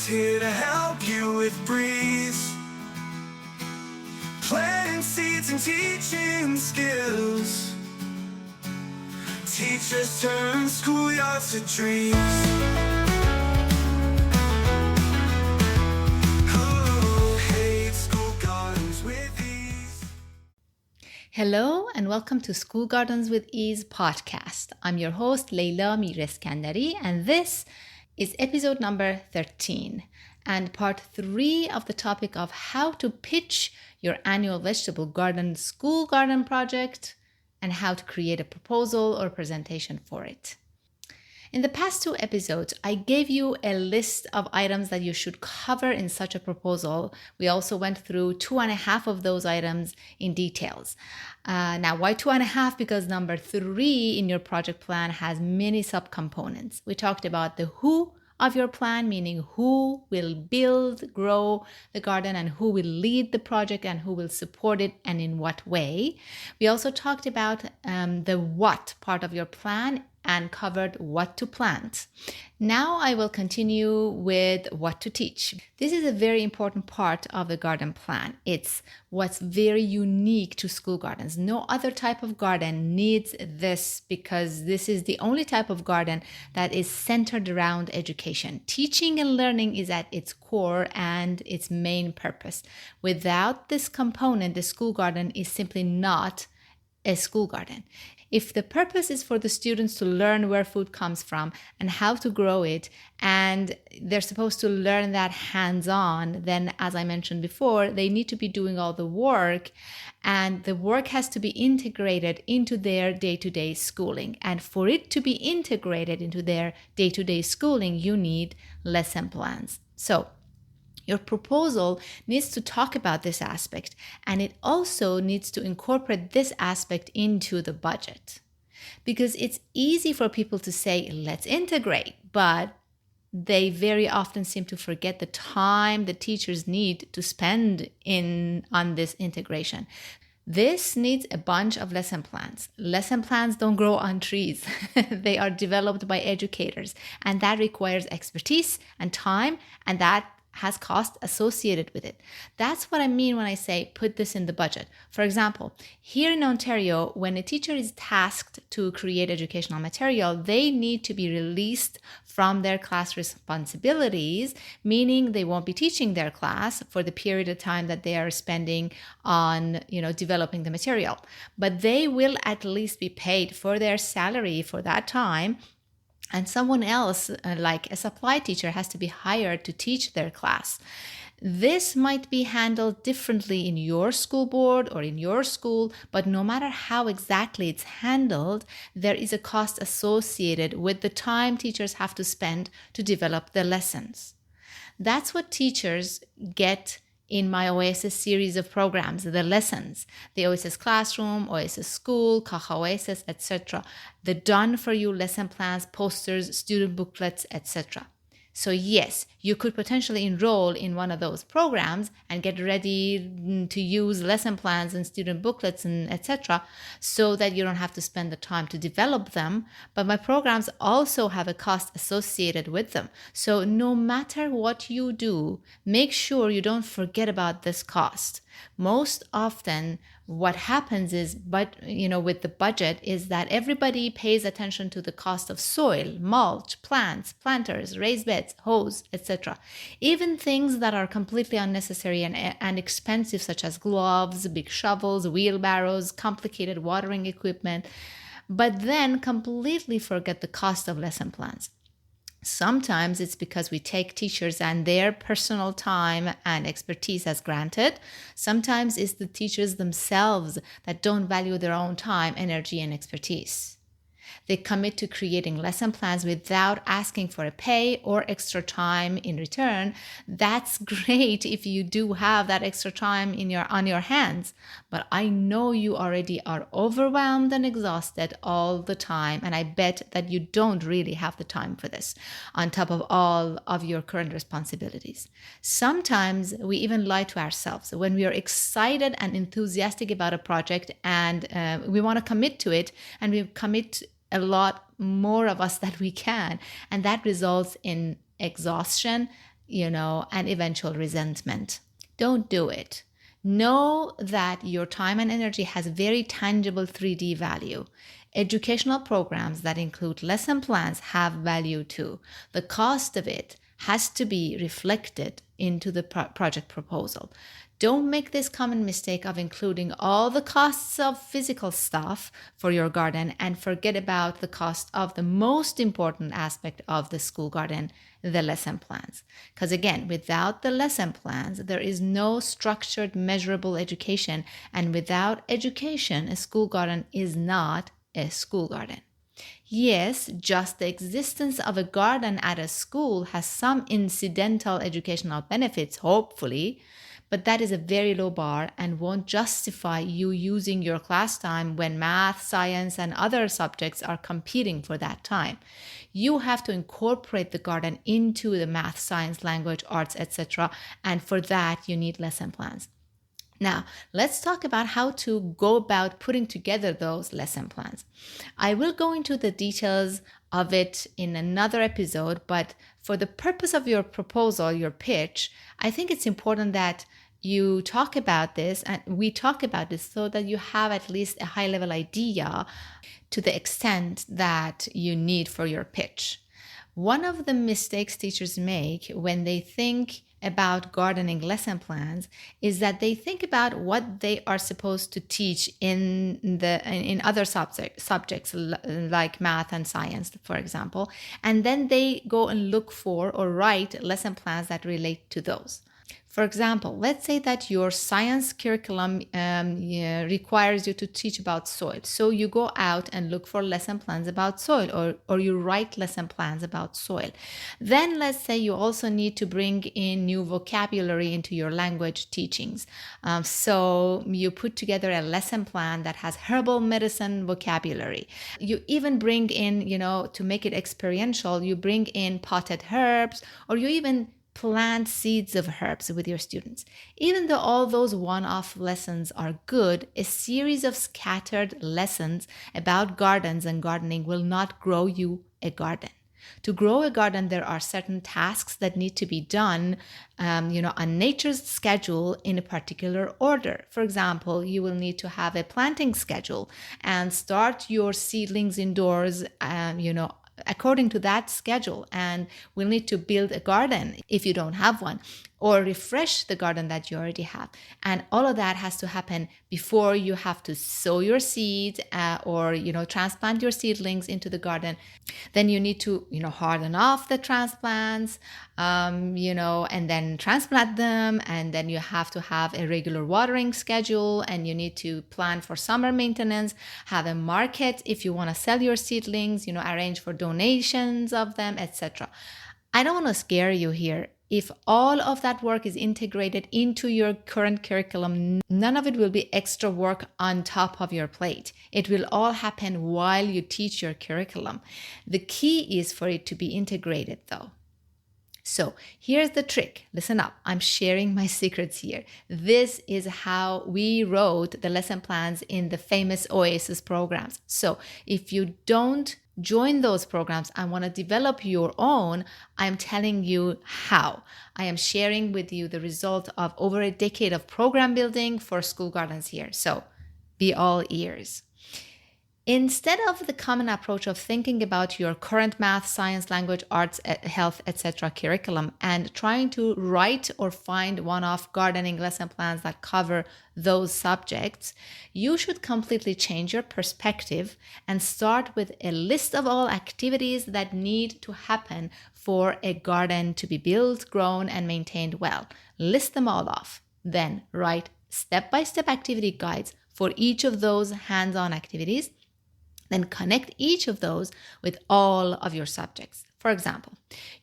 here to help you with breeze, planting seeds and teaching skills. Teachers turn schoolyards to dreams. Hello and welcome to School Gardens with Ease podcast. I'm your host, Leila Mireskandari, and this is episode number 13 and part 3 of the topic of how to pitch your annual vegetable garden school garden project and how to create a proposal or presentation for it. In the past 2 episodes, I gave you a list of items that you should cover in such a proposal. We also went through 2.5 of those items in details. Now, why 2.5? Because number 3 in your project plan has many subcomponents. We talked about the who of your plan, meaning who will build, grow the garden, and who will lead the project and who will support it and in what way. We also talked about the what part of your plan and covered what to plant. Now I will continue with what to teach. This is a very important part of the garden plan. It's what's very unique to school gardens. No other type of garden needs this because this is the only type of garden that is centered around education. Teaching and learning is at its core and its main purpose. Without this component, the school garden is simply not a school garden. If the purpose is for the students to learn where food comes from and how to grow it, and they're supposed to learn that hands-on, then as I mentioned before, they need to be doing all the work, and the work has to be integrated into their day-to-day schooling. And for it to be integrated into their day-to-day schooling, you need lesson plans. So your proposal needs to talk about this aspect, and it also needs to incorporate this aspect into the budget. Because it's easy for people to say, let's integrate, but they very often seem to forget the time the teachers need to spend on this integration. This needs a bunch of lesson plans. Lesson plans don't grow on trees. They are developed by educators, and that requires expertise and time, and that has cost associated with it. That's what I mean when I say put this in the budget. For example, here in Ontario, when a teacher is tasked to create educational material, they need to be released from their class responsibilities, meaning they won't be teaching their class for the period of time that they are spending on, developing the material. But they will at least be paid for their salary for that time. And someone else, like a supply teacher, has to be hired to teach their class. This might be handled differently in your school board or in your school, but no matter how exactly it's handled, there is a cost associated with the time teachers have to spend to develop the lessons. That's what teachers get in my Oasis series of programs, the lessons, the Oasis Classroom, Oasis School, Kaha Oasis, etc. The done-for-you lesson plans, posters, student booklets, etc. So yes, you could potentially enroll in one of those programs and get ready to use lesson plans and student booklets and etc. so that you don't have to spend the time to develop them. But my programs also have a cost associated with them. So no matter what you do, make sure you don't forget about this cost. Most often what happens is, with the budget is that everybody pays attention to the cost of soil, mulch, plants, planters, raised beds, hose, etc. Even things that are completely unnecessary and expensive, such as gloves, big shovels, wheelbarrows, complicated watering equipment, but then completely forget the cost of lesson plans. Sometimes it's because we take teachers and their personal time and expertise as granted. Sometimes it's the teachers themselves that don't value their own time, energy, and expertise. They commit to creating lesson plans without asking for a pay or extra time in return. That's great if you do have that extra time on your hands. But I know you already are overwhelmed and exhausted all the time, and I bet that you don't really have the time for this on top of all of your current responsibilities. Sometimes we even lie to ourselves when we are excited and enthusiastic about a project and we want to commit to it, and we commit a lot more of us that we can, and that results in exhaustion and eventual resentment. Don't do it. Know that your time and energy has very tangible 3D value. Educational programs that include lesson plans have value too. The cost of it has to be reflected into the project proposal. Don't make this common mistake of including all the costs of physical stuff for your garden and forget about the cost of the most important aspect of the school garden, the lesson plans. Because again, without the lesson plans, there is no structured, measurable education. And without education, a school garden is not a school garden. Yes, just the existence of a garden at a school has some incidental educational benefits, hopefully, but that is a very low bar and won't justify you using your class time when math, science, and other subjects are competing for that time. You have to incorporate the garden into the math, science, language, arts, etc. And for that, you need lesson plans. Now, let's talk about how to go about putting together those lesson plans. I will go into the details of it in another episode, but for the purpose of your proposal, your pitch, I think it's important that you talk about this and we talk about this so that you have at least a high-level idea to the extent that you need for your pitch. One of the mistakes teachers make when they think about gardening lesson plans is that they think about what they are supposed to teach in other subjects like math and science, for example, and then they go and look for or write lesson plans that relate to those. For example, let's say that your science curriculum requires you to teach about soil. So you go out and look for lesson plans about soil or you write lesson plans about soil. Then let's say you also need to bring in new vocabulary into your language teachings. So you put together a lesson plan that has herbal medicine vocabulary. You even bring in, to make it experiential, you bring in potted herbs, or you even plant seeds of herbs with your students. Even though all those one-off lessons are good, a series of scattered lessons about gardens and gardening will not grow you a garden. To grow a garden, there are certain tasks that need to be done, on nature's schedule in a particular order. For example, you will need to have a planting schedule and start your seedlings indoors, according to that schedule, and we'll need to build a garden if you don't have one, or refresh the garden that you already have. And all of that has to happen before you have to sow your seeds or transplant your seedlings into the garden. Then you need to harden off the transplants, and then transplant them, and then you have to have a regular watering schedule, and you need to plan for summer maintenance, have a market if you want to sell your seedlings, arrange for donations of them, etc. I don't want to scare you here. If all of that work is integrated into your current curriculum, none of it will be extra work on top of your plate. It will all happen while you teach your curriculum. The key is for it to be integrated though. So here's the trick. Listen up. I'm sharing my secrets here. This is how we wrote the lesson plans in the famous Oasis programs. So if you don't join those programs and want to develop your own, I'm telling you how. I am sharing with you the result of over a decade of program building for school gardens here. So be all ears. Instead of the common approach of thinking about your current math, science, language, arts, health, etc. curriculum and trying to write or find one-off gardening lesson plans that cover those subjects, you should completely change your perspective and start with a list of all activities that need to happen for a garden to be built, grown, and maintained well. List them all off. Then write step-by-step activity guides for each of those hands-on activities. Then connect each of those with all of your subjects. For example,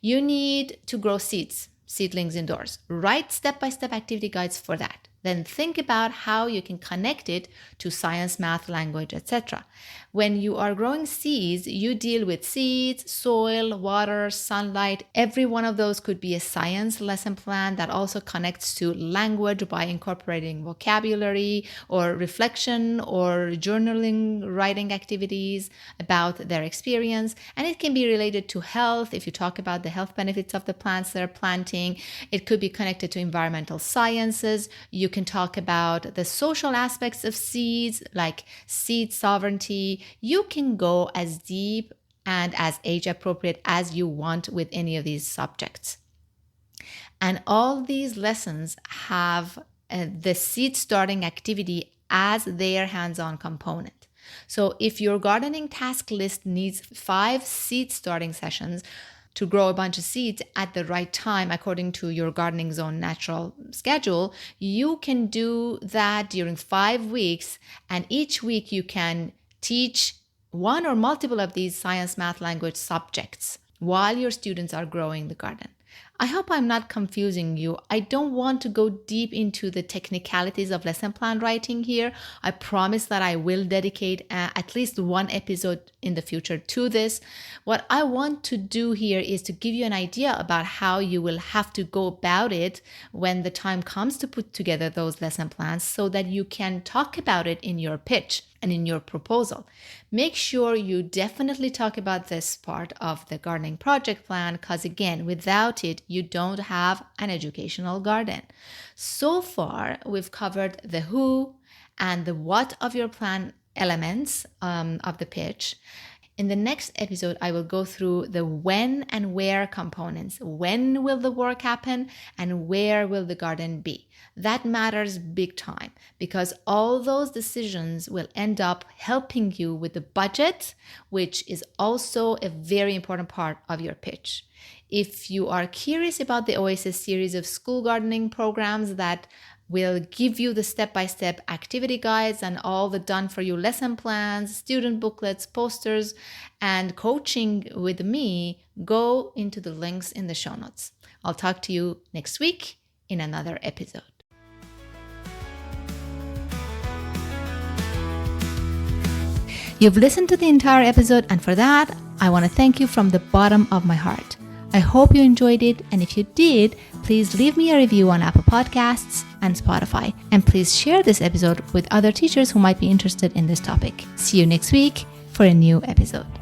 you need to grow seedlings indoors. Write step-by-step activity guides for that. then think about how you can connect it to science, math, language, etc. When you are growing seeds, you deal with seeds, soil, water, sunlight. Every one of those could be a science lesson plan that also connects to language by incorporating vocabulary or reflection or journaling, writing activities about their experience. And it can be related to health if you talk about the health benefits of the plants they're planting. It could be connected to environmental sciences. You can talk about the social aspects of seeds, like seed sovereignty. You can go as deep and as age appropriate as you want with any of these subjects. And all these lessons have the seed starting activity as their hands-on component. So if your gardening task list needs 5 seed starting sessions to grow a bunch of seeds at the right time according to your gardening zone natural schedule, you can do that during 5 weeks, and each week you can teach one or multiple of these science, math, language subjects while your students are growing the garden. I hope I'm not confusing you. I don't want to go deep into the technicalities of lesson plan writing here. I promise that I will dedicate at least one episode in the future to this. What I want to do here is to give you an idea about how you will have to go about it when the time comes to put together those lesson plans so that you can talk about it in your pitch and in your proposal. Make sure you definitely talk about this part of the gardening project plan, because again, without it, you don't have an educational garden. So far, we've covered the who and the what of your plan elements of the pitch. In the next episode, I will go through the when and where components. When will the work happen and where will the garden be? That matters big time because all those decisions will end up helping you with the budget, which is also a very important part of your pitch. If you are curious about the Oasis series of school gardening programs that will give you the step-by-step activity guides and all the done-for-you lesson plans, student booklets, posters, and coaching with me, go into the links in the show notes. I'll talk to you next week in another episode. You've listened to the entire episode, and for that, I want to thank you from the bottom of my heart. I hope you enjoyed it, and if you did, please leave me a review on Apple Podcasts and Spotify. And please share this episode with other teachers who might be interested in this topic. See you next week for a new episode.